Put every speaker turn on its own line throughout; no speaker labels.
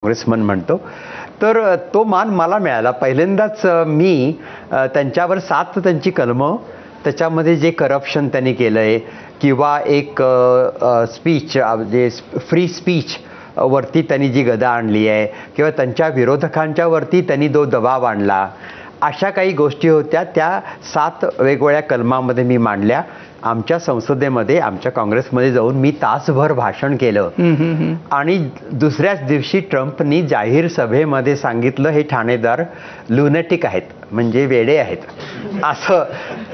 काँग्रेसमन म्हणतो. तर तो मान मला मिळाला. पहिल्यांदाच मी त्यांच्यावर 7 त्यांची कलमं, त्याच्यामध्ये जे करप्शन त्यांनी केलंय किंवा एक स्पीच जे फ्री स्पीच वरती त्यांनी जी गदा आणली आहे किंवा त्यांच्या विरोधकांच्या वरती त्यांनी जो दबाव आणला, अशा काही गोष्टी होत्या. त्या 7 वेगवेगळ्या कलमामध्ये मी मांडल्या. आमच्या संसदेमध्ये, आमच्या काँग्रेसमध्ये जाऊन मी तासभर भाषण केलं आणि दुसऱ्याच दिवशी ट्रम्पनी जाहीर सभेमध्ये सांगितलं, हे ठाणेदार लुनेटिक आहेत, म्हणजे वेडे आहेत असं.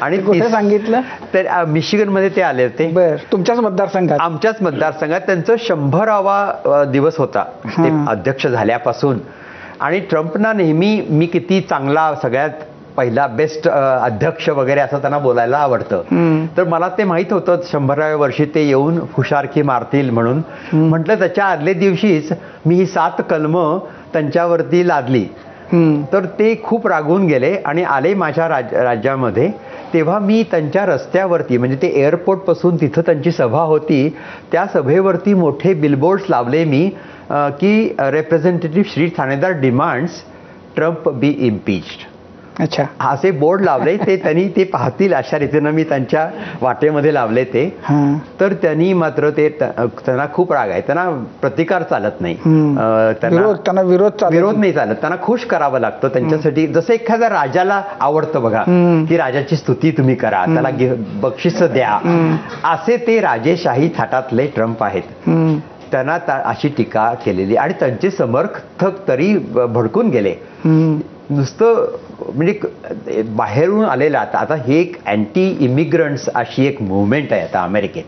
आणि
कुठे सांगितलं?
तर मिशिगनमध्ये ते आले होते.
बर, तुमच्याच मतदारसंघात? आमच्याच
मतदारसंघात. त्यांचं 100वा दिवस होता ते अध्यक्ष झाल्यापासून. आणि ट्रम्पना नेहमी मी किती चांगला, सगळ्यात पहिला बेस्ट अध्यक्ष वगैरे असं त्यांना बोलायला आवडतं. तर मला ते माहीत होतं 100व्या वर्षी ते येऊन हुशारकी मारतील म्हणून. म्हटलं त्याच्या आदल्या दिवशीच मी ही 7 कलमं त्यांच्यावरती लादली. तर ते खूप रागवून गेले आणि आले माझ्या राज्यामध्ये. तेव्हा मी त्यांच्या रस्त्यावरती, म्हणजे ते एअरपोर्टपासून तिथं त्यांची सभा होती, त्या सभेवरती मोठे बिलबोर्ड्स लावले मी की रिप्रेझेंटेटिव्ह श्री ठाणेदार डिमांड्स ट्रम्प बी इम्पीच्ड.
अच्छा,
असे बोर्ड लावले. ते त्यांनी ते पाहतील अशा रीतीनं मी त्यांच्या वाटेमध्ये लावले ते. तर त्यांनी मात्र ते, त्यांना खूप राग आहे, त्यांना प्रतिकार चालत नाही,
त्यांना विरोध
नाही चालत. त्यांना खुश करावं लागतं त्यांच्यासाठी. जसं एखाद्या राजाला आवडतं बघा की राजाची स्तुती तुम्ही करा, त्याला बक्षीस द्या, असे ते राजेशाही थाटातले ट्रम्प आहेत. त्यांना अशी टीका केलेली आणि त्यांचे समर्थक तरी भडकून गेले. नुसतं म्हणजे बाहेरून आलेलं, आता हे एक अँटी इमिग्रंट्स अशी एक मूव्हमेंट आहे आता अमेरिकेत.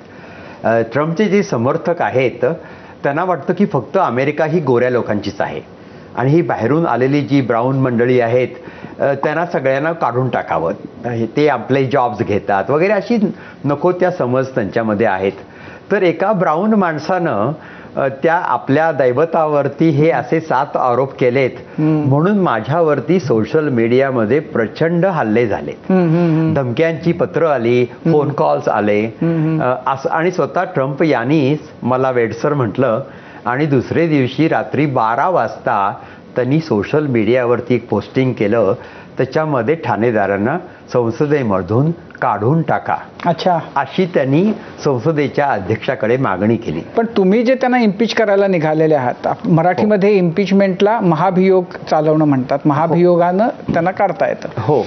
ट्रम्पचे जे समर्थक आहेत त्यांना वाटतं की फक्त अमेरिका ही गोऱ्या लोकांचीच आहे आणि ही बाहेरून आलेली जी ब्राऊन मंडळी आहेत त्यांना सगळ्यांना काढून टाकावं, ते आपले जॉब्स घेतात वगैरे, अशी नको त्या समज त्यांच्यामध्ये आहेत. तर एका ब्राऊन माणसानं त्या आपल्या दैवतावरती हे असे 7 आरोप केलेत म्हणून माझ्यावरती सोशल मीडियामध्ये प्रचंड हल्ले झाले. धमक्यांची पत्र आली, फोन कॉल्स आले असं. आणि स्वतः ट्रम्प यांनीच मला वेडसर म्हटलं. आणि दुसरे दिवशी रात्री 12 वाजता त्यांनी सोशल मीडियावरती एक पोस्टिंग केलं, त्याच्यामध्ये ठाणेदारांना संसदेमधून काढून टाका.
अच्छा,
अशी त्यांनी संसदेच्या अध्यक्षाकडे मागणी केली.
पण तुम्ही जे त्यांना इम्पीच करायला निघालेले आहात, मराठीमध्ये इम्पीचमेंटला महाभियोग चालवणं म्हणतात, महाभियोगानं त्यांना काढता येतं.
हो.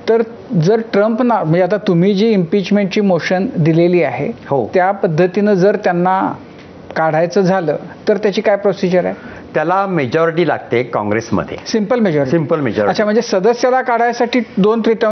तर जर ट्रम्प ना, म्हणजे आता तुम्ही जी इम्पीचमेंटची मोशन दिलेली आहे त्या पद्धतीनं जर त्यांना काढायचं झालं तर त्याची काय प्रोसिजर आहे?
त्याला मेजॉरिटी लागते काँग्रेसमध्ये.
Simple majority.
Simple majority.
अच्छा, म्हणजे सदस्याला काढायसाठी 2/3